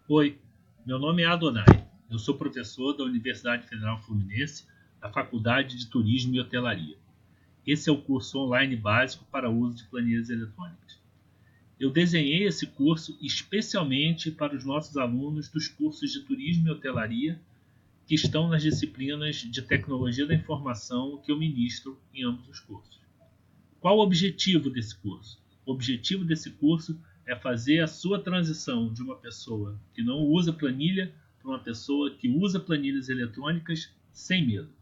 Oi, meu nome é Adonai. Eu sou professor da Universidade Federal Fluminense, da Faculdade de Turismo e Hotelaria. Esse é o curso online básico para uso de planilhas eletrônicas. Eu desenhei esse curso especialmente para os nossos alunos dos cursos de Turismo e Hotelaria que estão nas disciplinas de Tecnologia da Informação que eu ministro em ambos os cursos. Qual o objetivo desse curso? O objetivo desse curso é fazer a sua transição de uma pessoa que não usa planilha para uma pessoa que usa planilhas eletrônicas sem medo.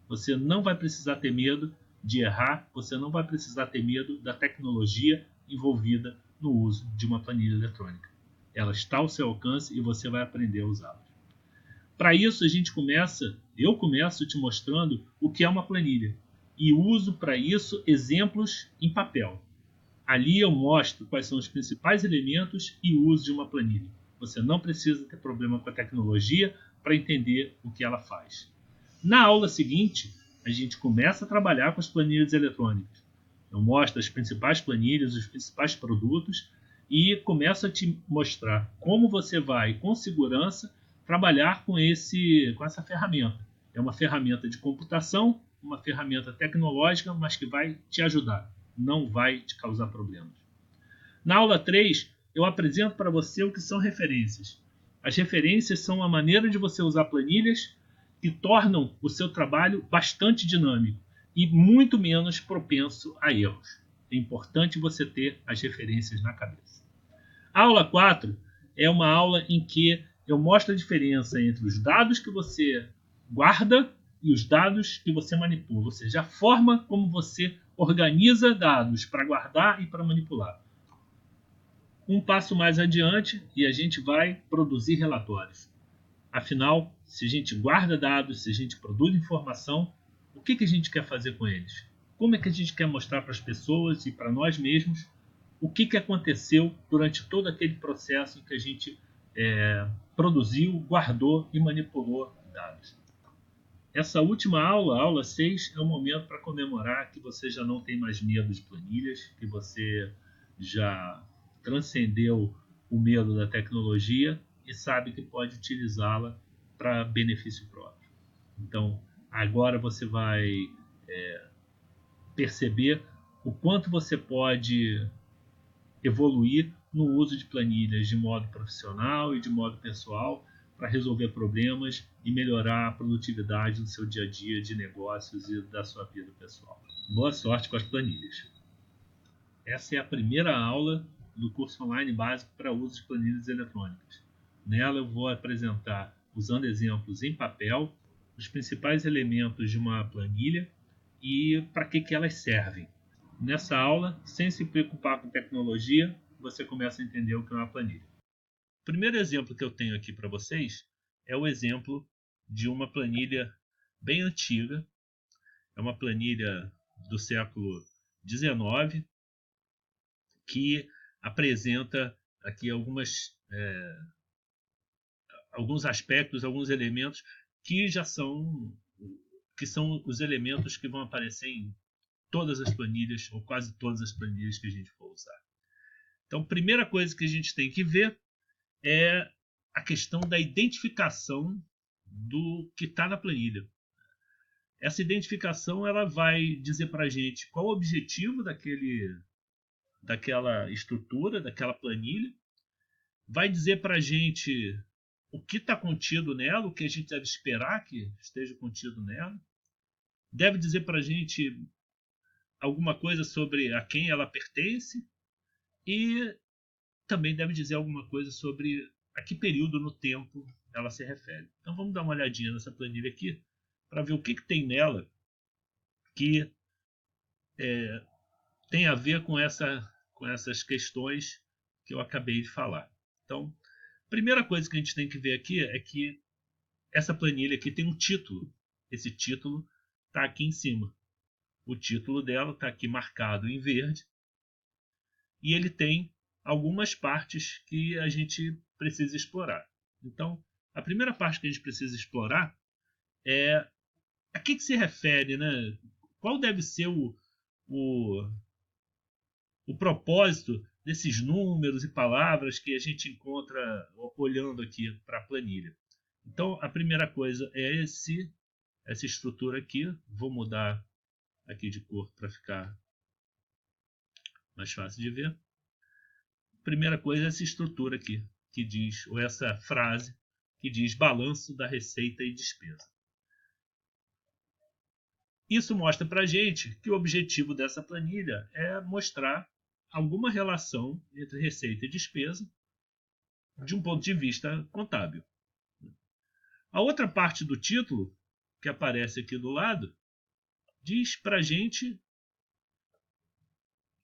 Você não vai precisar ter medo de errar, você não vai precisar ter medo da tecnologia envolvida no uso de uma planilha eletrônica. Ela está ao seu alcance e você vai aprender a usá-la. Para isso, eu começo te mostrando o que é uma planilha e uso para isso exemplos em papel. Ali eu mostro quais são os principais elementos e o uso de uma planilha. Você não precisa ter problema com a tecnologia para entender o que ela faz. Na aula seguinte, a gente começa a trabalhar com as planilhas eletrônicas. Eu mostro as principais planilhas, os principais produtos e começo a te mostrar como você vai, com segurança, trabalhar com essa ferramenta. É uma ferramenta de computação, uma ferramenta tecnológica, mas que vai te ajudar, não vai te causar problemas. Na aula 3, eu apresento para você o que são referências. As referências são a maneira de você usar planilhas que tornam o seu trabalho bastante dinâmico e muito menos propenso a erros. É importante você ter as referências na cabeça. A aula 4 é uma aula em que eu mostro a diferença entre os dados que você guarda e os dados que você manipula, ou seja, a forma como você organiza dados para guardar e para manipular. Um passo mais adiante e a gente vai produzir relatórios. Afinal, se a gente guarda dados, se a gente produz informação, o que a gente quer fazer com eles? Como é que a gente quer mostrar para as pessoas e para nós mesmos o que aconteceu durante todo aquele processo em que a gente produziu, guardou e manipulou dados? Essa última aula, a aula 6, é um momento para comemorar que você já não tem mais medo de planilhas, que você já transcendeu o medo da tecnologia e sabe que pode utilizá-la para benefício próprio. Então, agora você vai perceber o quanto você pode evoluir no uso de planilhas de modo profissional e de modo pessoal para resolver problemas e melhorar a produtividade do seu dia a dia de negócios e da sua vida pessoal. Boa sorte com as planilhas. Essa é a primeira aula do curso online básico para uso de planilhas eletrônicas. Nela eu vou apresentar, usando exemplos em papel, os principais elementos de uma planilha e para que elas servem. Nessa aula, sem se preocupar com tecnologia, você começa a entender o que é uma planilha. O primeiro exemplo que eu tenho aqui para vocês é o exemplo de uma planilha bem antiga. É uma planilha do século XIX que apresenta aqui alguns aspectos, alguns elementos que são os elementos que vão aparecer em todas as planilhas, ou quase todas as planilhas que a gente for usar. Então, a primeira coisa que a gente tem que ver é a questão da identificação do que está na planilha. Essa identificação ela vai dizer para a gente qual o objetivo daquela estrutura, daquela planilha, vai dizer para a gente o que está contido nela, o que a gente deve esperar que esteja contido nela, deve dizer para a gente alguma coisa sobre a quem ela pertence e também deve dizer alguma coisa sobre a que período no tempo ela se refere. Então vamos dar uma olhadinha nessa planilha aqui para ver o que tem nela que tem a ver com essas questões que eu acabei de falar. Então, a primeira coisa que a gente tem que ver aqui é que essa planilha aqui tem um título. Esse título está aqui em cima. O título dela está aqui marcado em verde e ele tem algumas partes que a gente precisa explorar. Então, a primeira parte que a gente precisa explorar é a que se refere, né? Qual deve ser o propósito desses números e palavras que a gente encontra olhando aqui para a planilha. Então, a primeira coisa é essa estrutura aqui. Vou mudar aqui de cor para ficar mais fácil de ver. Primeira coisa é essa estrutura aqui, que diz, ou essa frase que diz balanço da receita e despesa. Isso mostra para a gente que o objetivo dessa planilha é mostrar alguma relação entre receita e despesa de um ponto de vista contábil. A outra parte do título, que aparece aqui do lado, diz para a gente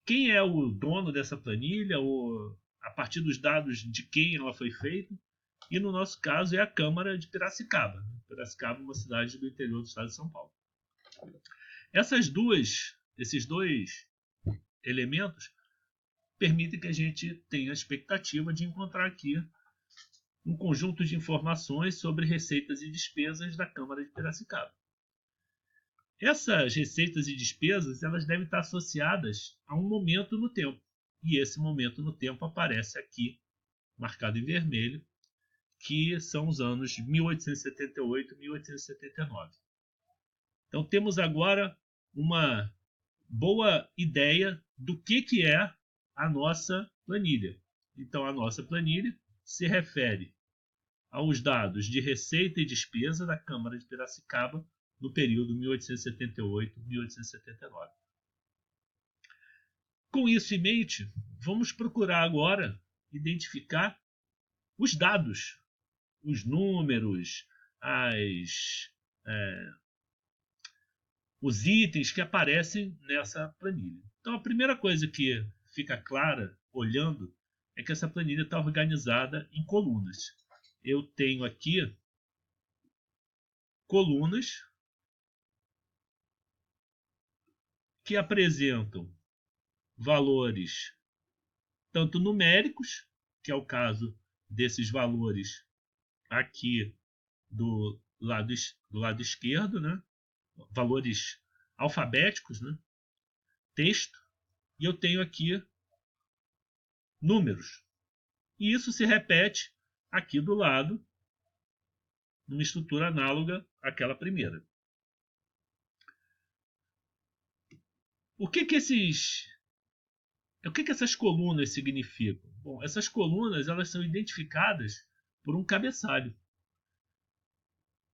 quem é o dono dessa planilha, ou a partir dos dados de quem ela foi feita, e no nosso caso é a Câmara de Piracicaba. Piracicaba é uma cidade do interior do estado de São Paulo. Esses dois elementos permitem que a gente tenha a expectativa de encontrar aqui um conjunto de informações sobre receitas e despesas da Câmara de Piracicaba. Essas receitas e despesas elas devem estar associadas a um momento no tempo. E esse momento no tempo aparece aqui, marcado em vermelho, que são os anos 1878 e 1879. Então temos agora uma boa ideia do que é a nossa planilha. Então a nossa planilha se refere aos dados de receita e despesa da Câmara de Piracicaba no período 1878-1879. Com isso em mente, vamos procurar agora identificar os dados, os números, os itens que aparecem nessa planilha. Então, a primeira coisa que fica clara olhando é que essa planilha está organizada em colunas. Eu tenho aqui colunas que apresentam valores tanto numéricos, que é o caso desses valores aqui do lado esquerdo, né? Valores alfabéticos, né? Texto, e eu tenho aqui números. E isso se repete aqui do lado, numa estrutura análoga àquela primeira. O que essas colunas significam? Bom, essas colunas elas são identificadas por um cabeçalho.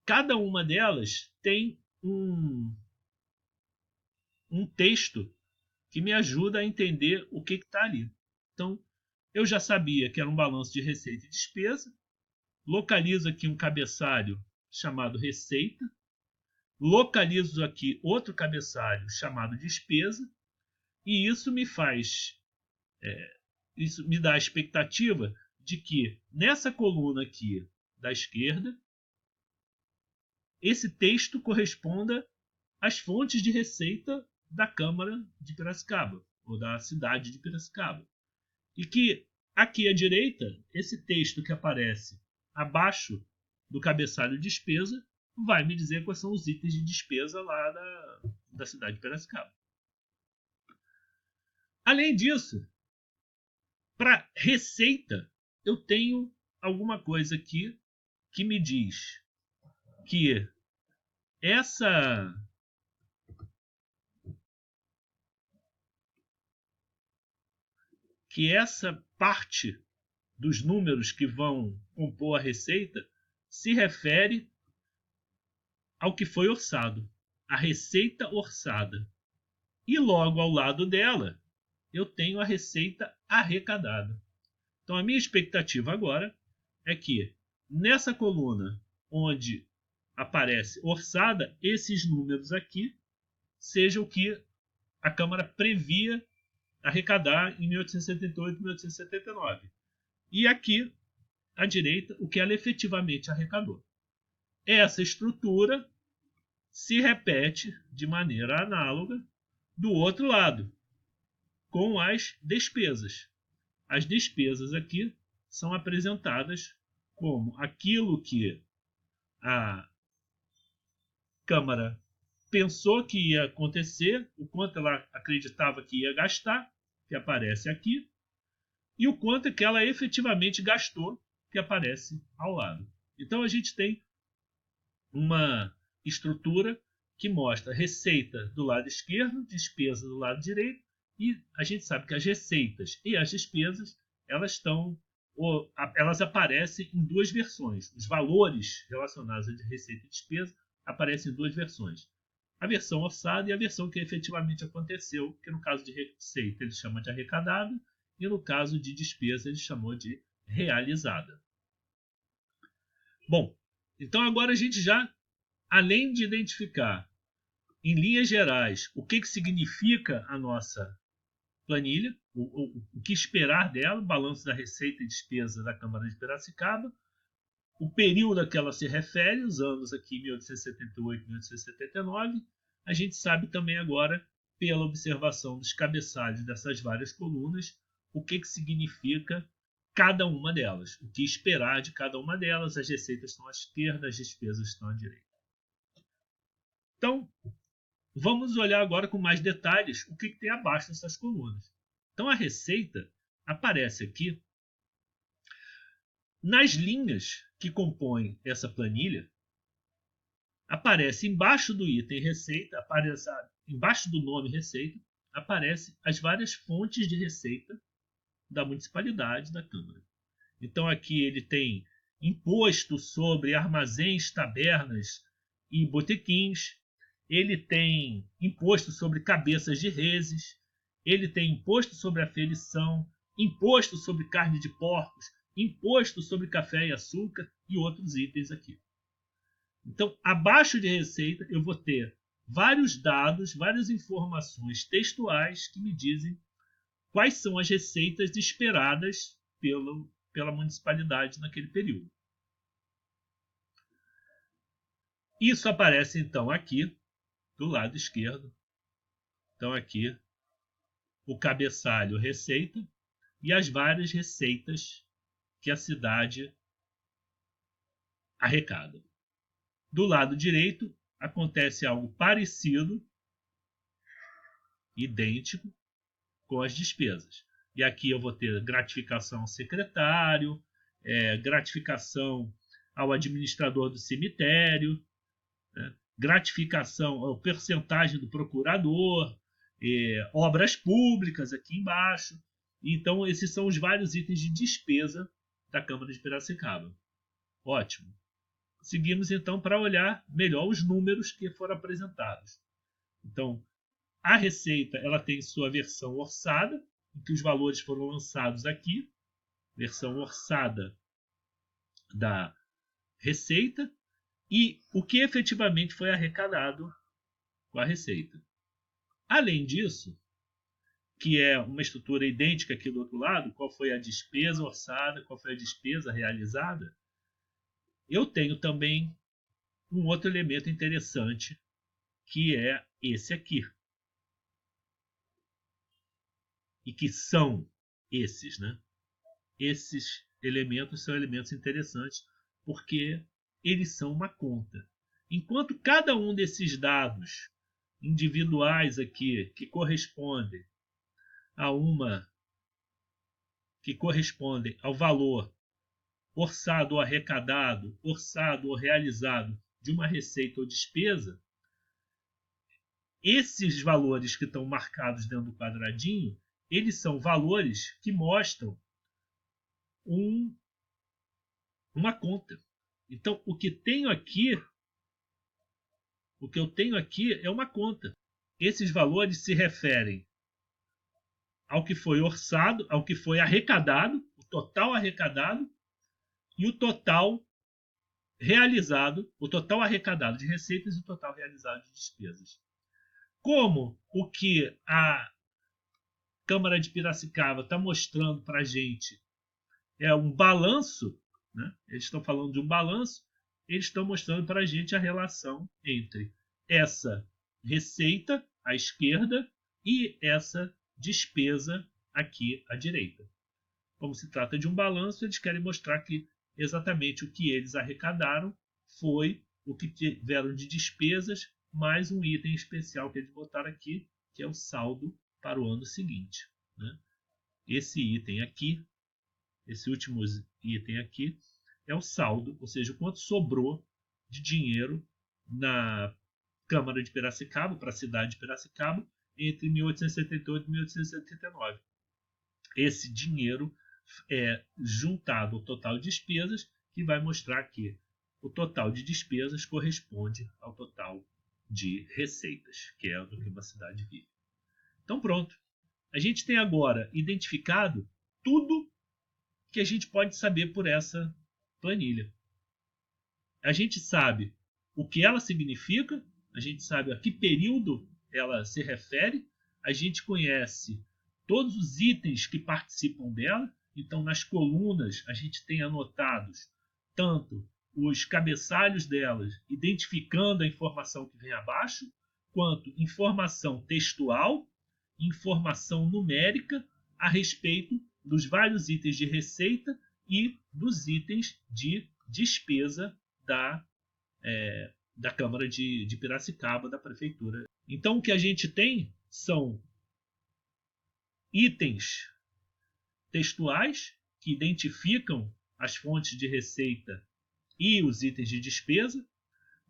Cada uma delas tem um texto que me ajuda a entender o que está ali. Então, eu já sabia que era um balanço de receita e despesa. Localizo aqui um cabeçalho chamado receita. Localizo aqui outro cabeçalho chamado despesa. E isso me dá a expectativa de que nessa coluna aqui da esquerda, esse texto corresponda às fontes de receita da Câmara de Piracicaba, ou da cidade de Piracicaba. E que aqui à direita, esse texto que aparece abaixo do cabeçalho despesa vai me dizer quais são os itens de despesa lá da cidade de Piracicaba. Além disso, para receita, eu tenho alguma coisa aqui que me diz que essa parte dos números que vão compor a receita se refere ao que foi orçado, a receita orçada. E logo ao lado dela, eu tenho a receita arrecadada. Então a minha expectativa agora é que nessa coluna onde aparece orçada, esses números aqui sejam o que a Câmara previa arrecadar em 1878 e 1879. E aqui, à direita, o que ela efetivamente arrecadou. Essa estrutura se repete de maneira análoga do outro lado, com as despesas. As despesas aqui são apresentadas como aquilo que a Câmara pensou que ia acontecer, o quanto ela acreditava que ia gastar, que aparece aqui, e o quanto que ela efetivamente gastou, que aparece ao lado. Então a gente tem uma estrutura que mostra receita do lado esquerdo, despesa do lado direito, e a gente sabe que as receitas e as despesas elas aparecem em duas versões. Os valores relacionados a receita e despesa aparecem em duas versões. A versão orçada e a versão que efetivamente aconteceu, que no caso de receita ele chama de arrecadada e no caso de despesa ele chamou de realizada. Bom, então agora a gente já, além de identificar em linhas gerais o que significa a nossa planilha, o que esperar dela, o balanço da receita e despesa da Câmara de Piracicaba, o período a que ela se refere, os anos aqui 1878 e 1879, a gente sabe também agora, pela observação dos cabeçalhos dessas várias colunas, o que significa cada uma delas, o que esperar de cada uma delas. As receitas estão à esquerda, as despesas estão à direita. Então, vamos olhar agora com mais detalhes o que tem abaixo dessas colunas. Então, a receita aparece aqui nas linhas que compõem essa planilha. Aparece embaixo do item receita, embaixo do nome receita, aparece as várias fontes de receita da municipalidade, da Câmara. Então aqui ele tem imposto sobre armazéns, tabernas e botequins, ele tem imposto sobre cabeças de reses, ele tem imposto sobre aferição, imposto sobre carne de porcos, imposto sobre café e açúcar e outros itens aqui. Então, abaixo de receita, eu vou ter vários dados, várias informações textuais que me dizem quais são as receitas esperadas pela municipalidade naquele período. Isso aparece, então, aqui do lado esquerdo. Então, aqui, o cabeçalho receita e as várias receitas que a cidade arrecada. Do lado direito, acontece algo parecido, idêntico, com as despesas. E aqui eu vou ter gratificação ao secretário, gratificação ao administrador do cemitério, né, gratificação ao percentagem do procurador, obras públicas aqui embaixo. Então, esses são os vários itens de despesa da Câmara de Piracicaba. Ótimo. Seguimos então para olhar melhor os números que foram apresentados. Então, a receita ela tem sua versão orçada, em que os valores foram lançados aqui, versão orçada da receita, e o que efetivamente foi arrecadado com a receita. Além disso, que é uma estrutura idêntica aqui do outro lado, qual foi a despesa orçada, qual foi a despesa realizada, eu tenho também um outro elemento interessante, que é esse aqui. E que são esses, né? Esses elementos são elementos interessantes porque eles são uma conta. Enquanto cada um desses dados individuais aqui que correspondem ao valor orçado ou arrecadado, orçado ou realizado de uma receita ou despesa, esses valores que estão marcados dentro do quadradinho, eles são valores que mostram uma conta. Então, o que eu tenho aqui é uma conta. Esses valores se referem ao que foi orçado, ao que foi arrecadado, o total arrecadado e o total realizado, o total arrecadado de receitas e o total realizado de despesas. Como o que a Câmara de Piracicaba está mostrando para a gente é um balanço, né? Eles estão falando de um balanço, eles estão mostrando para a gente a relação entre essa receita à esquerda e essa despesa aqui à direita. Como se trata de um balanço, eles querem mostrar que exatamente o que eles arrecadaram foi o que tiveram de despesas, mais um item especial que eles botaram aqui, que é o saldo para o ano seguinte, né? Esse item aqui esse último item aqui, é o saldo, ou seja, o quanto sobrou de dinheiro na Câmara de Piracicaba, para a cidade de Piracicaba, entre 1878 e 1879. Esse dinheiro é juntado ao total de despesas, que vai mostrar que o total de despesas corresponde ao total de receitas, que é do que uma cidade vive. Então pronto. A gente tem agora identificado tudo que a gente pode saber por essa planilha. A gente sabe o que ela significa, a gente sabe a que período ela se refere, a gente conhece todos os itens que participam dela. Então, nas colunas, a gente tem anotados tanto os cabeçalhos delas, identificando a informação que vem abaixo, quanto informação textual, informação numérica a respeito dos vários itens de receita e dos itens de despesa da Câmara de Piracicaba, da Prefeitura. Então, o que a gente tem são itens textuais que identificam as fontes de receita e os itens de despesa,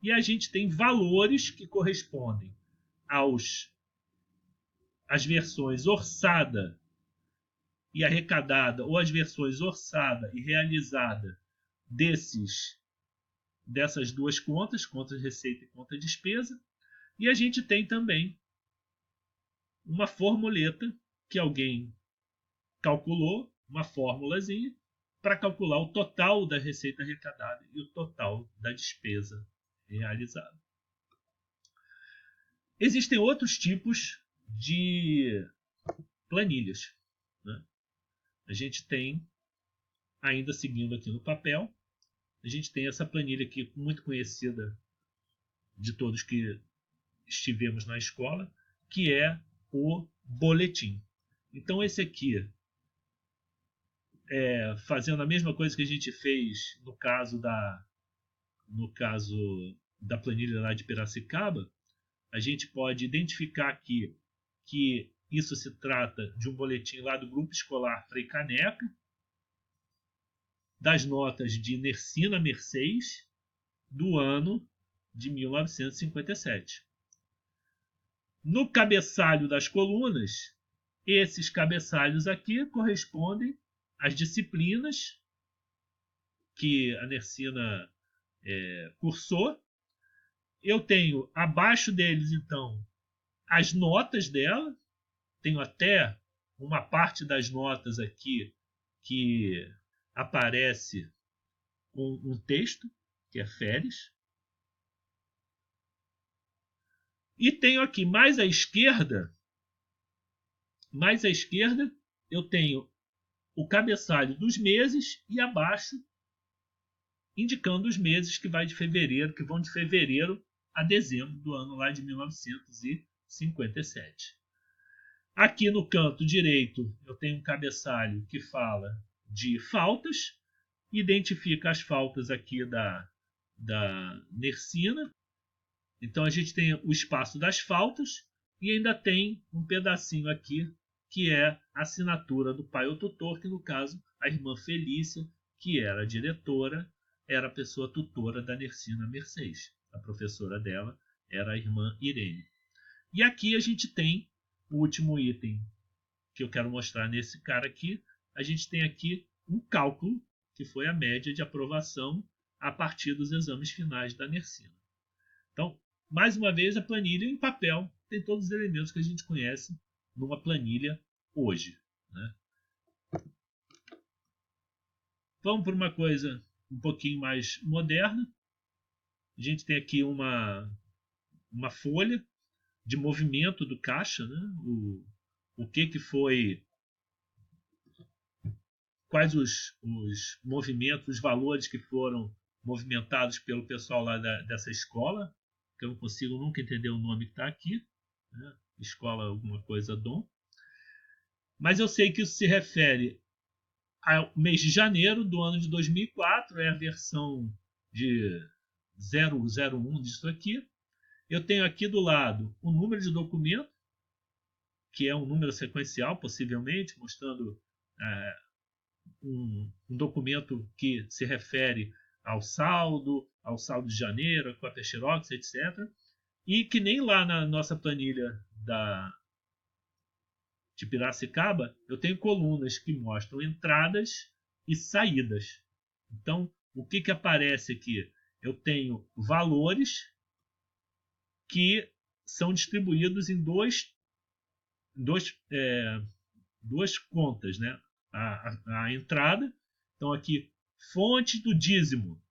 e a gente tem valores que correspondem às versões orçada e arrecadada, ou as versões orçada e realizada dessas duas contas, conta de receita e conta de despesa. E a gente tem também uma formuleta que alguém calculou, uma formulazinha, para calcular o total da receita arrecadada e o total da despesa realizada. Existem outros tipos de planilhas, né? A gente tem, ainda seguindo aqui no papel, a gente tem essa planilha aqui muito conhecida de todos que estivemos na escola, que é o boletim. Então esse aqui, fazendo a mesma coisa que a gente fez no caso da planilha lá de Piracicaba, a gente pode identificar aqui que isso se trata de um boletim lá do Grupo Escolar Frei Caneca, das notas de Nercina Mercês, do ano de 1957. No cabeçalho das colunas, esses cabeçalhos aqui correspondem às disciplinas que a Nercina cursou. Eu tenho abaixo deles, então, as notas dela. Tenho até uma parte das notas aqui que aparece com um texto, que é férias. E tenho aqui mais à esquerda, eu tenho o cabeçalho dos meses e abaixo indicando os meses que vão de fevereiro a dezembro do ano lá de 1957. Aqui no canto direito eu tenho um cabeçalho que fala de faltas, identifica as faltas aqui da Nercina. Então a gente tem o espaço das faltas e ainda tem um pedacinho aqui que é a assinatura do pai ou tutor, que no caso a irmã Felícia, que era a diretora, era a pessoa tutora da Nercina Mercês. A professora dela era a irmã Irene. E aqui a gente tem o último item que eu quero mostrar nesse cara aqui. A gente tem aqui um cálculo, que foi a média de aprovação a partir dos exames finais da Nercina. Então, mais uma vez, a planilha em papel tem todos os elementos que a gente conhece numa planilha hoje, né? Vamos para uma coisa um pouquinho mais moderna. A gente tem aqui uma folha de movimento do caixa, né? O que foi, quais os movimentos, os valores que foram movimentados pelo pessoal lá dessa escola, que eu não consigo nunca entender o nome que está aqui, né? Escola alguma coisa Dom. Mas eu sei que isso se refere ao mês de janeiro do ano de 2004, é a versão de 001 disso aqui. Eu tenho aqui do lado o número de documento, que é um número sequencial, possivelmente, mostrando um documento que se refere ao saldo de janeiro, a cópia Xerox, etc. E que nem lá na nossa planilha de Piracicaba, eu tenho colunas que mostram entradas e saídas. Então, o que aparece aqui? Eu tenho valores que são distribuídos em duas contas, né? A entrada, então aqui, fonte do dízimo.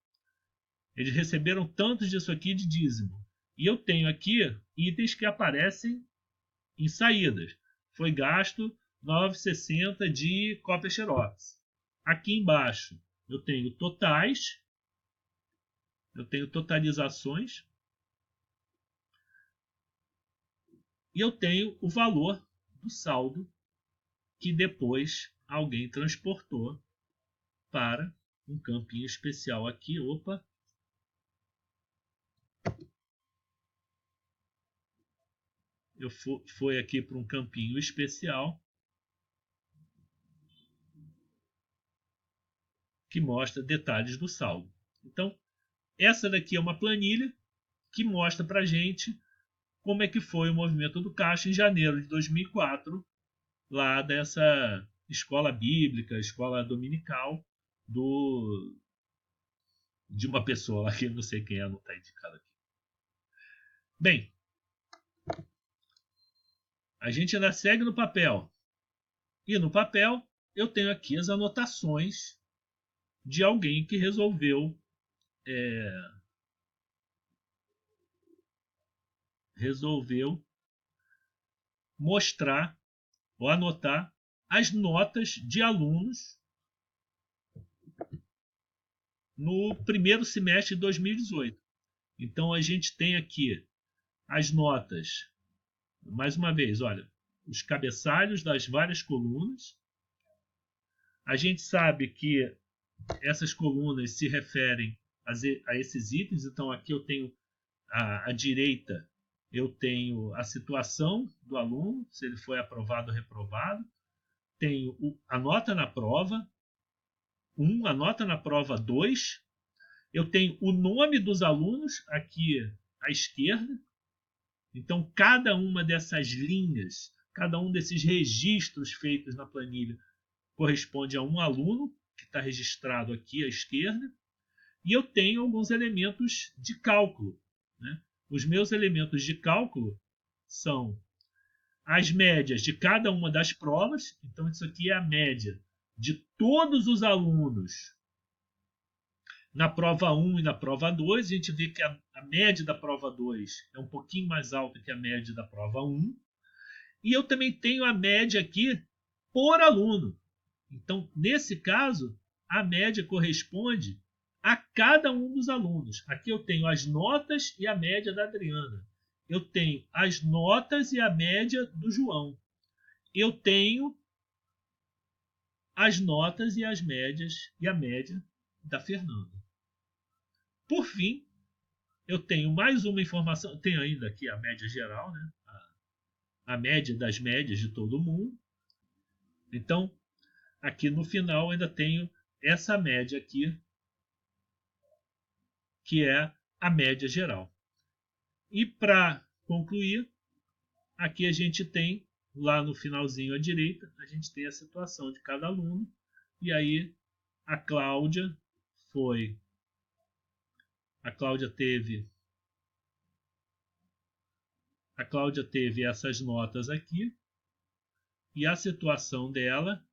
Eles receberam tanto disso aqui de dízimo. E eu tenho aqui itens que aparecem em saídas. Foi gasto 9,60 de cópia Xerox. Aqui embaixo eu tenho totais, eu tenho totalizações e eu tenho o valor do saldo que depois alguém transportou para um campinho especial aqui. Opa! Foi aqui para um campinho especial que mostra detalhes do saldo. Então, essa daqui é uma planilha que mostra para a gente como é que foi o movimento do caixa em janeiro de 2004, lá dessa escola bíblica, escola dominical de uma pessoa lá que eu não sei quem é, não está indicado aqui. Bem, a gente ainda segue no papel. E no papel eu tenho aqui as anotações de alguém que resolveu mostrar ou anotar as notas de alunos no primeiro semestre de 2018. Então a gente tem aqui as notas, mais uma vez, olha, os cabeçalhos das várias colunas. A gente sabe que essas colunas se referem a esses itens, então aqui eu tenho à direita, eu tenho a situação do aluno, se ele foi aprovado ou reprovado, tenho a nota na prova 1, a nota na prova 2, eu tenho o nome dos alunos aqui à esquerda, então cada uma dessas linhas, cada um desses registros feitos na planilha corresponde a um aluno, que está registrado aqui à esquerda, e eu tenho alguns elementos de cálculo, né? Os meus elementos de cálculo são as médias de cada uma das provas, então isso aqui é a média de todos os alunos na prova 1 e na prova 2. A gente vê que a média da prova 2 é um pouquinho mais alta que a média da prova 1. E eu também tenho a média aqui por aluno. Então, nesse caso, a média corresponde a cada um dos alunos. Aqui eu tenho as notas e a média da Adriana. Eu tenho as notas e a média do João. Eu tenho as notas e as médias e a média da Fernanda. Por fim, eu tenho mais uma informação. Tenho ainda aqui a média geral, né? A média das médias de todo mundo. Então, aqui no final ainda tenho essa média aqui, que é a média geral. E para concluir, aqui a gente tem, lá no finalzinho à direita, a gente tem a situação de cada aluno. E aí a Cláudia teve essas notas aqui, e a situação dela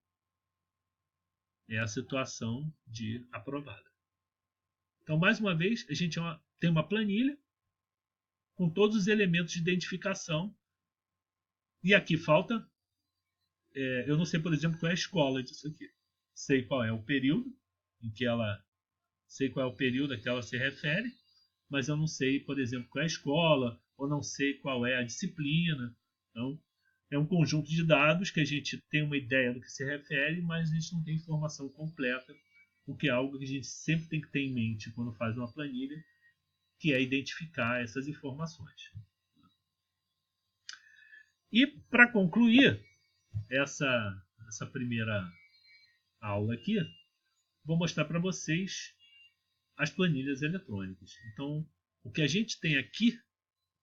é a situação de aprovada. Então, mais uma vez, a gente tem uma planilha com todos os elementos de identificação. E aqui falta, eu não sei, por exemplo, qual é a escola disso aqui. Sei qual é o período sei qual é o período a que ela se refere, mas eu não sei, por exemplo, qual é a escola, ou não sei qual é a disciplina. Então, é um conjunto de dados que a gente tem uma ideia do que se refere, mas a gente não tem informação completa, o que é algo que a gente sempre tem que ter em mente quando faz uma planilha, que é identificar essas informações. E, para concluir essa primeira aula aqui, vou mostrar para vocês as planilhas eletrônicas. Então, o que a gente tem aqui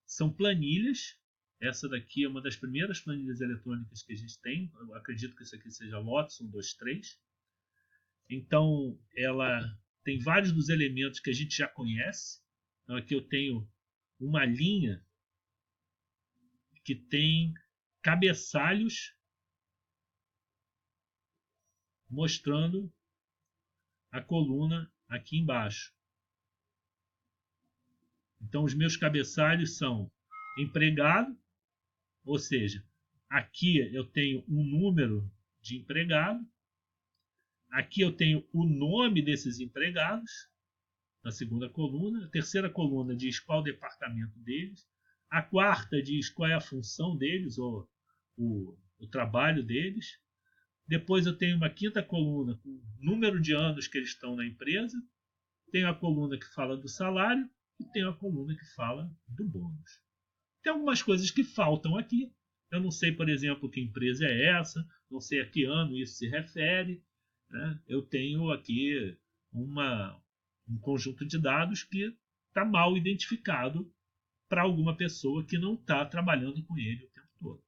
são planilhas. Essa daqui é uma das primeiras planilhas eletrônicas que a gente tem. Eu acredito que isso aqui seja Lotus 123. Então, ela tem vários dos elementos que a gente já conhece. Então, aqui eu tenho uma linha que tem cabeçalhos mostrando a coluna aqui embaixo. Então, os meus cabeçalhos são empregado, ou seja, aqui eu tenho um número de empregado, aqui eu tenho o nome desses empregados, na segunda coluna, a terceira coluna diz qual o departamento deles, a quarta diz qual é a função deles, ou o trabalho deles. Depois eu tenho uma quinta coluna com o número de anos que eles estão na empresa, tenho a coluna que fala do salário e tenho a coluna que fala do bônus. Tem algumas coisas que faltam aqui. Eu não sei, por exemplo, que empresa é essa, não sei a que ano isso se refere. Né? Eu tenho aqui um conjunto de dados que está mal identificado para alguma pessoa que não está trabalhando com ele o tempo todo.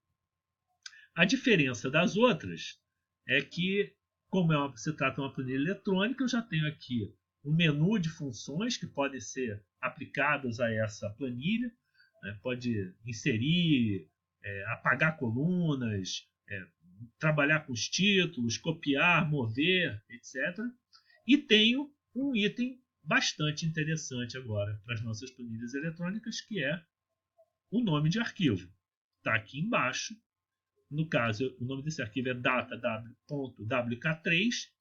A diferença das outras é que, como se trata de uma planilha eletrônica, eu já tenho aqui um menu de funções que podem ser aplicadas a essa planilha. Né? Pode inserir, apagar colunas, trabalhar com os títulos, copiar, mover, etc. E tenho um item bastante interessante agora para as nossas planilhas eletrônicas, que é o nome de arquivo. Está aqui embaixo. No caso, o nome desse arquivo é data.wk3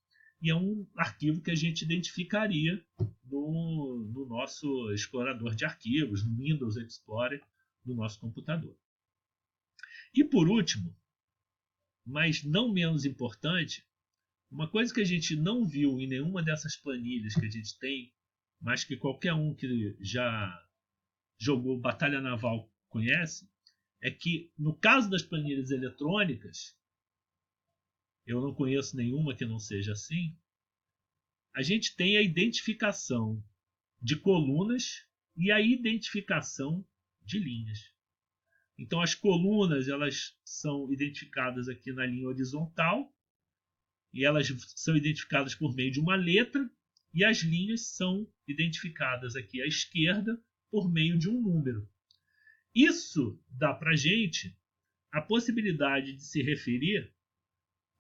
e é um arquivo que a gente identificaria no nosso explorador de arquivos, no Windows Explorer do nosso computador. E por último, mas não menos importante, uma coisa que a gente não viu em nenhuma dessas planilhas que a gente tem, mas que qualquer um que já jogou Batalha Naval conhece, é que no caso das planilhas eletrônicas, eu não conheço nenhuma que não seja assim, a gente tem a identificação de colunas e a identificação de linhas. Então as colunas elas são identificadas aqui na linha horizontal e elas são identificadas por meio de uma letra, e as linhas são identificadas aqui à esquerda por meio de um número. Isso dá para a gente a possibilidade de se referir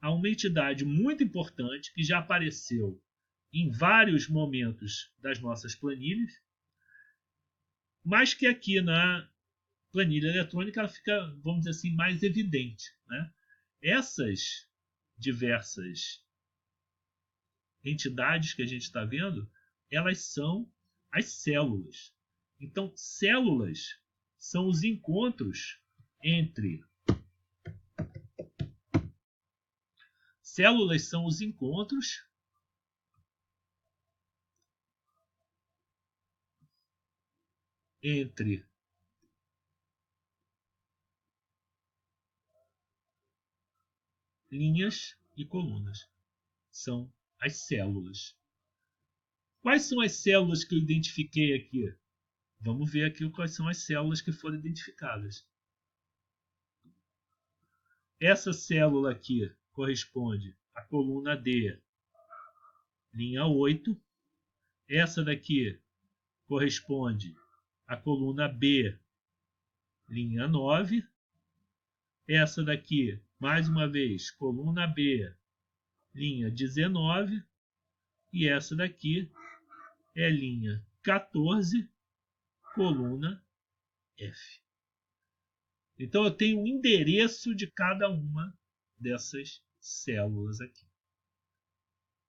a uma entidade muito importante que já apareceu em vários momentos das nossas planilhas, mas que aqui na planilha eletrônica ela fica, vamos dizer assim, mais evidente. Né? Essas diversas entidades que a gente está vendo, elas são as células. Então, células são os encontros entre linhas e colunas. São as células. Quais são as células que eu identifiquei aqui? Vamos ver aqui quais são as células que foram identificadas. Essa célula aqui corresponde à coluna D, linha 8. Essa daqui corresponde à coluna B, linha 9. Essa daqui, mais uma vez, coluna B, linha 19. E essa daqui é linha 14, coluna F. Então eu tenho o endereço de cada uma dessas células aqui.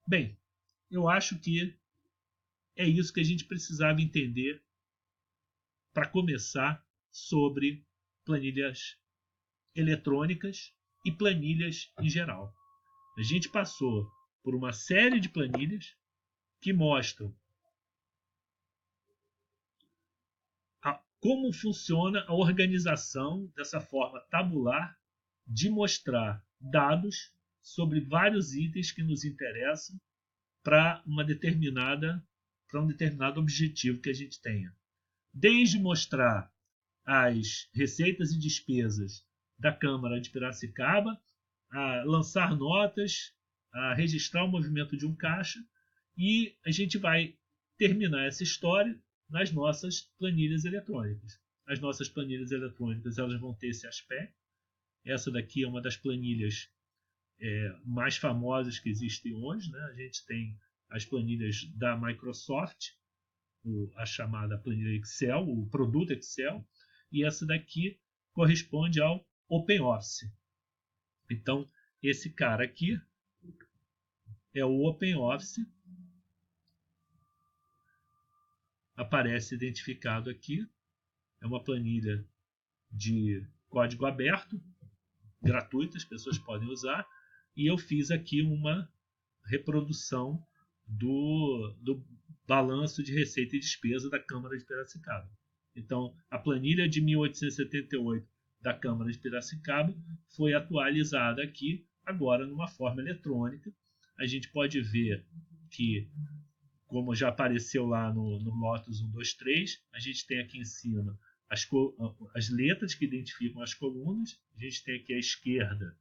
Bem, eu acho que é isso que a gente precisava entender para começar sobre planilhas eletrônicas e planilhas em geral. A gente passou por uma série de planilhas que mostram como funciona a organização dessa forma tabular de mostrar dados sobre vários itens que nos interessam para um determinado objetivo que a gente tenha. Desde mostrar as receitas e despesas da Câmara de Piracicaba, a lançar notas, a registrar o movimento de um caixa, e a gente vai terminar essa história nas nossas planilhas eletrônicas. As nossas planilhas eletrônicas elas vão ter esse aspecto. Essa daqui é uma das planilhas mais famosas que existem hoje, né? A gente tem as planilhas da Microsoft, a chamada planilha Excel, o produto Excel, e essa daqui corresponde ao OpenOffice. Então, esse cara aqui é o OpenOffice, aparece identificado aqui, é uma planilha de código aberto, gratuita, as pessoas podem usar, e eu fiz aqui uma reprodução do balanço de receita e despesa da Câmara de Piracicaba. Então, a planilha de 1878 da Câmara de Piracicaba foi atualizada aqui, agora numa forma eletrônica. A gente pode ver que, como já apareceu lá no Lotus 123, a gente tem aqui em cima as letras que identificam as colunas, a gente tem aqui à esquerda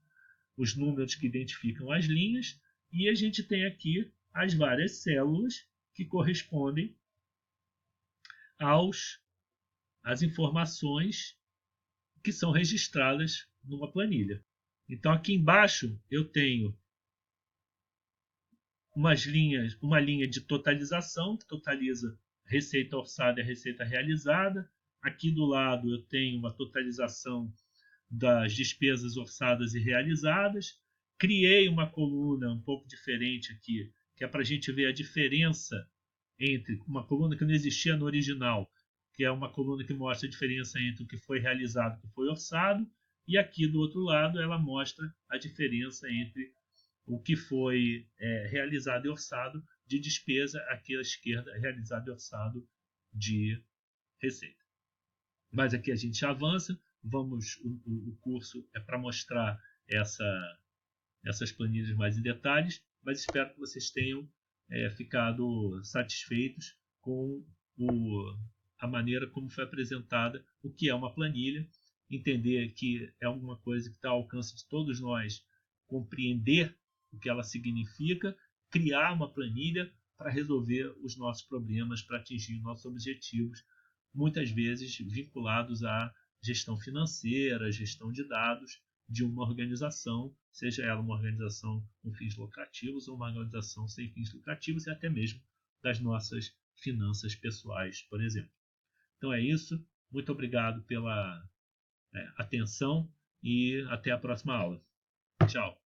os números que identificam as linhas, e a gente tem aqui as várias células que correspondem às informações que são registradas numa planilha. Então aqui embaixo eu tenho uma linha de totalização, que totaliza receita orçada e receita realizada. Aqui do lado eu tenho uma totalização das despesas orçadas e realizadas. Criei uma coluna um pouco diferente aqui, que é para a gente ver a diferença entre uma coluna que não existia no original, que é uma coluna que mostra a diferença entre o que foi realizado e o que foi orçado, e aqui do outro lado ela mostra a diferença entre o que foi realizado e orçado de despesa, aqui à esquerda realizado e orçado de receita. Mas aqui a gente avança, o curso é para mostrar essas planilhas mais em detalhes, mas espero que vocês tenham ficado satisfeitos com a maneira como foi apresentada o que é uma planilha, entender que é alguma coisa que está ao alcance de todos nós, compreender o que ela significa, criar uma planilha para resolver os nossos problemas, para atingir nossos objetivos, muitas vezes vinculados à gestão financeira, gestão de dados de uma organização, seja ela uma organização com fins lucrativos ou uma organização sem fins lucrativos, e até mesmo das nossas finanças pessoais, por exemplo. Então é isso. Muito obrigado pela atenção e até a próxima aula. Tchau.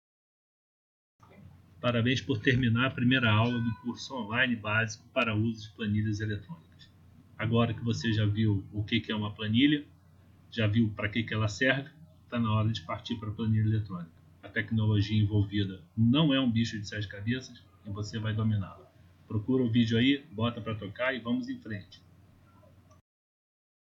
Parabéns por terminar a primeira aula do curso online básico para uso de planilhas eletrônicas. Agora que você já viu o que é uma planilha, já viu para que ela serve, está na hora de partir para a planilha eletrônica. A tecnologia envolvida não é um bicho de 7 cabeças e você vai dominá-la. Procura o vídeo aí, bota para tocar e vamos em frente.